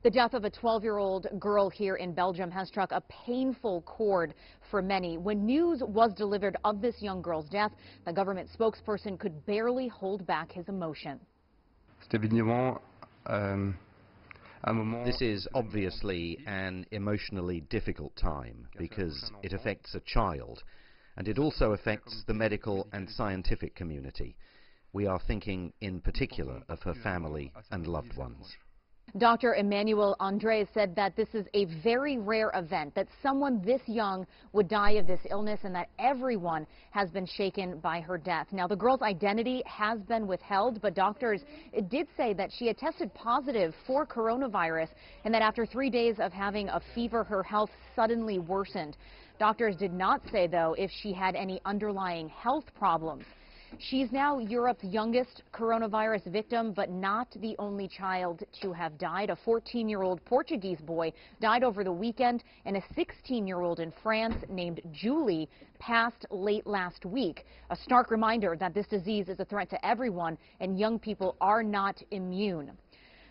The death of a 12-year-old girl here in Belgium has struck a painful chord for many. When news was delivered of this young girl's death, the government spokesperson could barely hold back his emotion. This is obviously an emotionally difficult time because it affects a child, and it also affects the medical and scientific community. We are thinking in particular of her family and loved ones. Dr. Emmanuel Andres said that this is a very rare event, that someone this young would die of this illness, and that everyone has been shaken by her death. Now, the girl's identity has been withheld, but doctors did say that she had tested positive for coronavirus and that after 3 days of having a fever, her health suddenly worsened. Doctors did not say, though, if she had any underlying health problems. She's now Europe's youngest coronavirus victim, but not the only child to have died. A 14-year-old Portuguese boy died over the weekend, and a 16-year-old in France named Julie passed late last week. A stark reminder that this disease is a threat to everyone, and young people are not immune.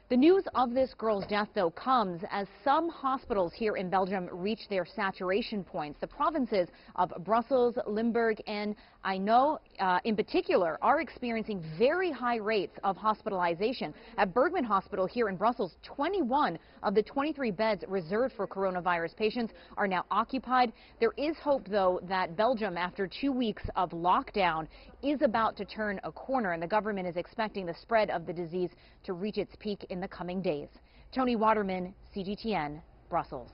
The news of this girl's death, though, comes as some hospitals here in Belgium reach their saturation points. The provinces of Brussels, Limburg, and Hainaut, in particular, are experiencing very high rates of hospitalization. At Bergman Hospital here in Brussels, 21 of the 23 beds reserved for coronavirus patients are now occupied. There is hope, though, that Belgium, after 2 weeks of lockdown, is about to turn a corner, and the government is expecting the spread of the disease to reach its peak in the coming days. Tony Waterman, CGTN, Brussels.